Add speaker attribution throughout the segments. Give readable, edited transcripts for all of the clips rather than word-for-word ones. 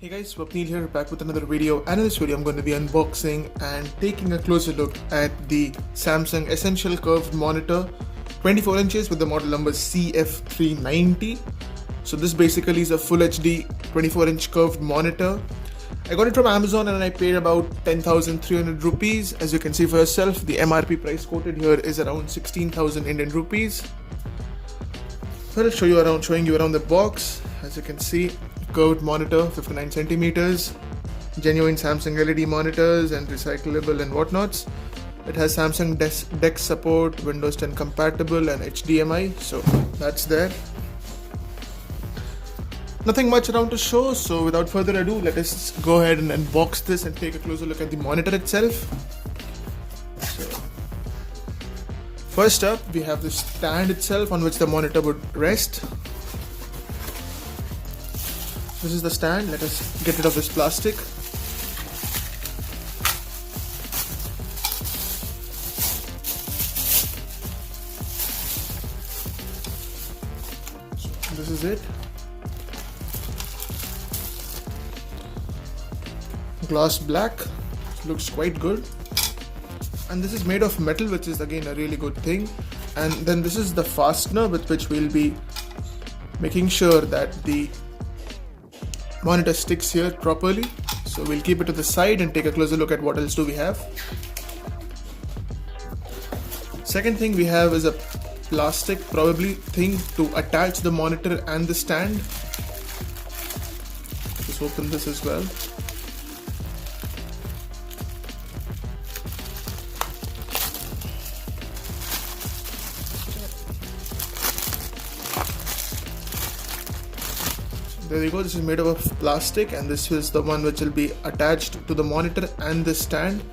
Speaker 1: Hey guys, Swapnil here, back with another video, and in this video I'm going to be unboxing and taking a closer look at the Samsung Essential Curved Monitor 24 inches with the model number CF390. So this basically is a Full HD 24 inch curved monitor. I got it from Amazon and I paid about 10,300 rupees. As you can see for yourself, the MRP price quoted here is around 16,000 Indian rupees. So I'll showing you around the box. As you can see, curved monitor, 59 centimeters, genuine Samsung LED monitors and recyclable and whatnots. It has Samsung DeX support, Windows 10 compatible and HDMI, so that's there. Nothing much around to show, so without further ado, let us go ahead and unbox this and take a closer look at the monitor itself. So, first up, we have the stand itself on which the monitor would rest. This is the stand. Let us get rid of this plastic. So this is it. Gloss black. Looks quite good. And this is made of metal, which is again a really good thing. And then this is the fastener with which we'll be making sure that the monitor sticks here properly. So we'll keep it to the side and take a closer look at what else do we have. Second thing we have is a plastic probably thing to attach the monitor and the stand. Just open this as well. There you go, this is made up of plastic and this is the one which will be attached to the monitor and the stand.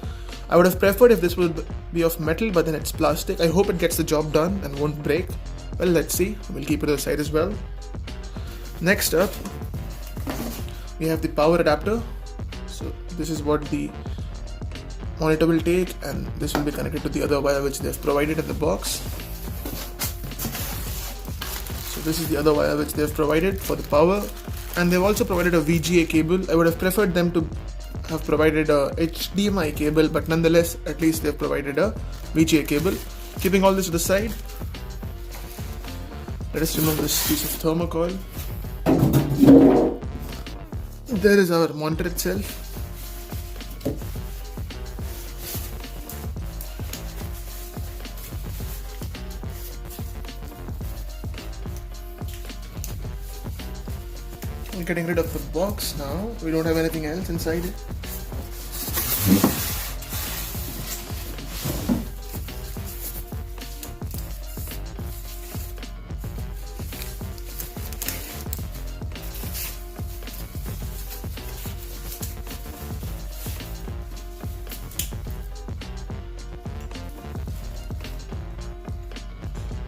Speaker 1: I would have preferred if this would be of metal, but then it's plastic. I hope it gets the job done and won't break. Well, let's see. We'll keep it to the side as well. Next up, we have the power adapter. So this is what the monitor will take, and this will be connected to the other wire which they have provided in the box. So this is the other wire which they have provided for the power. And they've also provided a VGA cable. I would have preferred them to have provided a HDMI cable, but nonetheless, at least they've provided a VGA cable. Keeping all this to the side, let us remove this piece of thermocol. There is our monitor itself. We're getting rid of the box now. We don't have anything else inside it.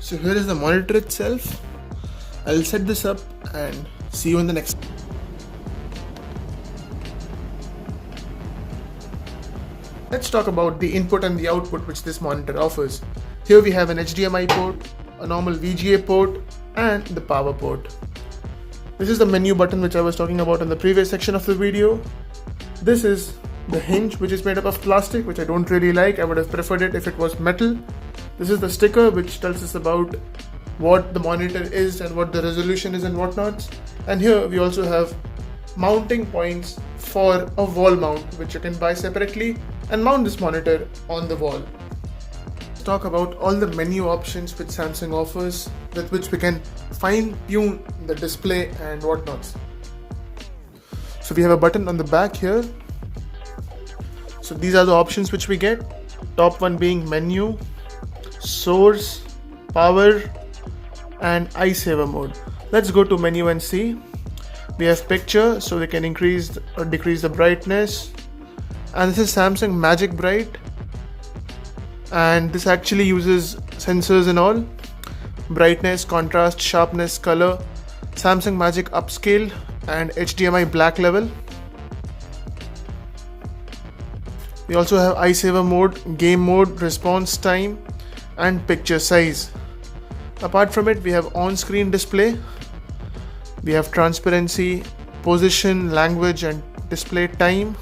Speaker 1: So here is the monitor itself. I'll set this up and see you in the next. Let's talk about the input and the output which this monitor offers. Here we have an HDMI port, a normal VGA port, and the power port. This is the menu button which I was talking about in the previous section of the video. This is the hinge which is made up of plastic, which I don't really like. I would have preferred it if it was metal. This is the sticker which tells us about what the monitor is and what the resolution is and whatnot. And here we also have mounting points for a wall mount, which you can buy separately and mount this monitor on the wall. Let's talk about all the menu options which Samsung offers, with which we can fine-tune the display and whatnot. So we have a button on the back here. So these are the options which we get. Top one being menu, source, power, and eye saver mode. Let's go to menu and see. We have picture, so we can increase or decrease the brightness. And this is Samsung Magic Bright. And this actually uses sensors and all. Brightness, contrast, sharpness, color, Samsung Magic Upscale, and HDMI black level. We also have eye saver mode, game mode, response time, and picture size. Apart from it, we have on-screen display, we have transparency, position, language and display time.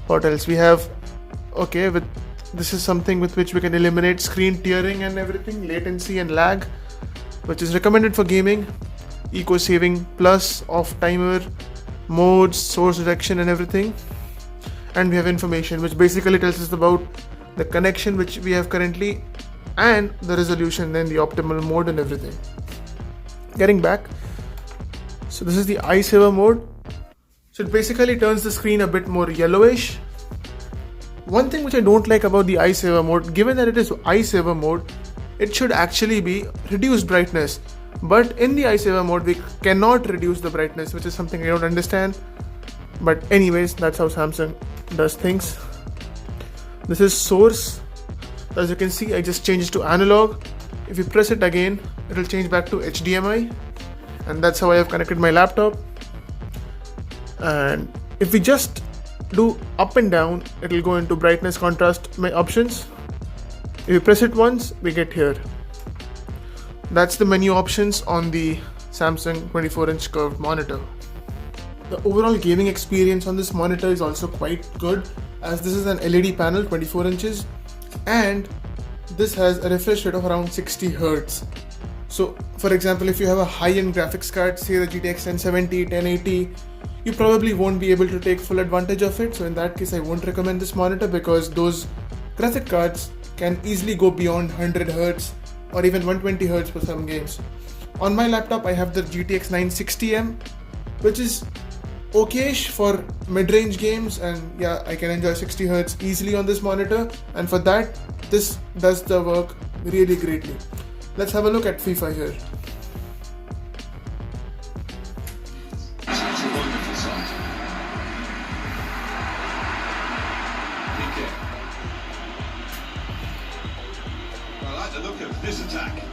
Speaker 1: What else we have? Okay, this is something with which we can eliminate screen tearing and everything, latency and lag, which is recommended for gaming. Eco saving plus, off timer, modes, source direction and everything. And we have information which basically tells us about the connection which we have currently and the resolution, then the optimal mode and everything. Getting back, so this is the eye saver mode. So it basically turns the screen a bit more yellowish. One thing which I don't like about the eye saver mode, given that it is eye saver mode, it should actually be reduced brightness. But in the eye saver mode, we cannot reduce the brightness, which is something I don't understand. But anyways, that's how Samsung does things. This is source. As you can see, I just changed it to analog. If you press it again, it will change back to HDMI. And that's how I have connected my laptop. And if we just do up and down, it will go into brightness, contrast, my options. If you press it once, we get here. That's the menu options on the Samsung 24-inch curved monitor. The overall gaming experience on this monitor is also quite good, as this is an LED panel, 24 inches, and this has a refresh rate of around 60 Hz. So for example, if you have a high-end graphics card, say the GTX 1070, 1080, you probably won't be able to take full advantage of it. So in that case, I won't recommend this monitor, because those graphic cards can easily go beyond 100 Hz or even 120 Hz for some games. On my laptop, I have the GTX 960M, which is okayish for mid-range games, and yeah, I can enjoy 60 Hz easily on this monitor, and for that, this does the work really greatly. Let's have a look at FIFA here.
Speaker 2: It's a wonderful sight. I like the look of this attack.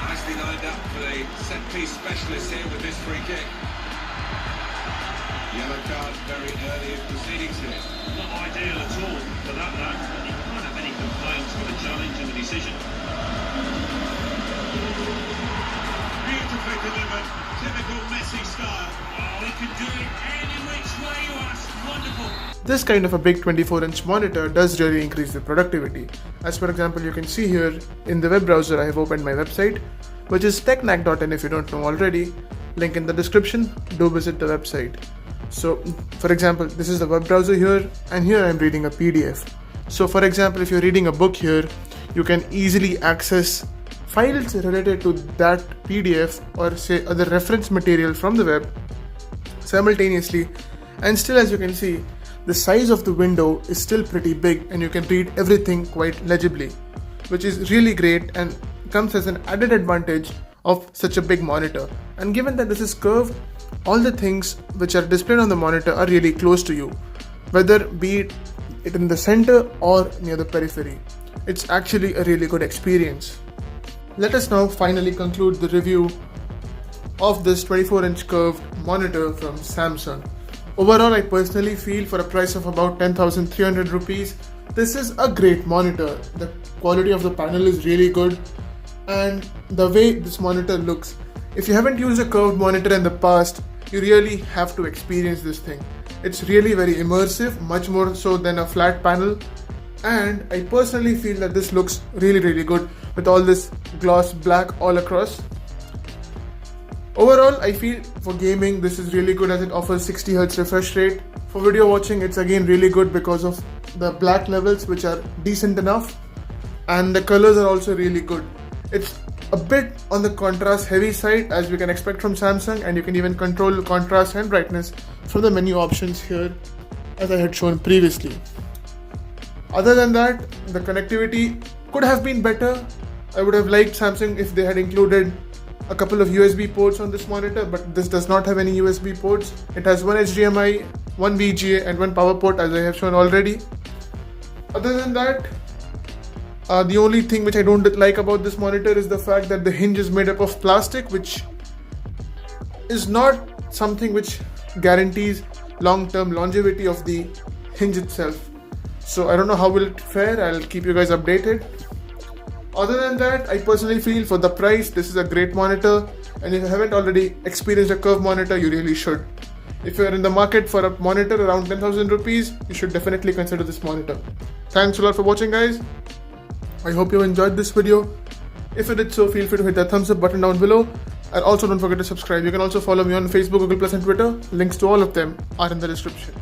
Speaker 2: Nicely lined up for the set-piece specialist here with this free kick. Yellow card very early in proceedings here.
Speaker 3: Not ideal at all for that lad, but he can't have any complaints with the challenge and the decision.
Speaker 2: Beautifully delivered, typical Messi style.
Speaker 3: Oh, he can do it any which way you ask. Wonderful.
Speaker 1: This kind of a big 24-inch monitor does really increase the productivity. As for example, you can see here in the web browser, I have opened my website, which is technac.in if you don't know already. Link in the description, do visit the website. So for example, this is the web browser here, and here I am reading a PDF. So for example, if you're reading a book here, you can easily access files related to that PDF or say other reference material from the web simultaneously, and still, as you can see, the size of the window is still pretty big and you can read everything quite legibly, which is really great and comes as an added advantage of such a big monitor. And given that this is curved, all the things which are displayed on the monitor are really close to you, whether be it in the center or near the periphery. It's actually a really good experience. Let us now finally conclude the review of this 24-inch curved monitor from Samsung. Overall, I personally feel for a price of about 10,300 rupees, this is a great monitor. The quality of the panel is really good, and the way this monitor looks, if you haven't used a curved monitor in the past, you really have to experience this thing. It's really very immersive, much more so than a flat panel, and I personally feel that this looks really good with all this gloss black all across. Overall, I feel for gaming this is really good as it offers 60 Hz refresh rate. For video watching, it's again really good because of the black levels, which are decent enough, and the colors are also really good. It's a bit on the contrast heavy side, as we can expect from Samsung, and you can even control contrast and brightness from the menu options here, as I had shown previously. Other than that, the connectivity could have been better. I would have liked Samsung if they had included a couple of USB ports on this monitor, but this does not have any USB ports. It has one HDMI, one VGA and one power port, as I have shown already. Other than that, the only thing which I don't like about this monitor is the fact that the hinge is made up of plastic, which is not something which guarantees long-term longevity of the hinge itself. So I don't know how will it fare. I'll keep you guys updated. Other than that, I personally feel for the price, this is a great monitor, and if you haven't already experienced a curve monitor, you really should. If you're in the market for a monitor around 10,000 rupees, you should definitely consider this monitor. Thanks a lot for watching, guys. I hope you enjoyed this video. If you did so, feel free to hit that thumbs up button down below, and also don't forget to subscribe. You can also follow me on Facebook, Google+, and Twitter. Links to all of them are in the description.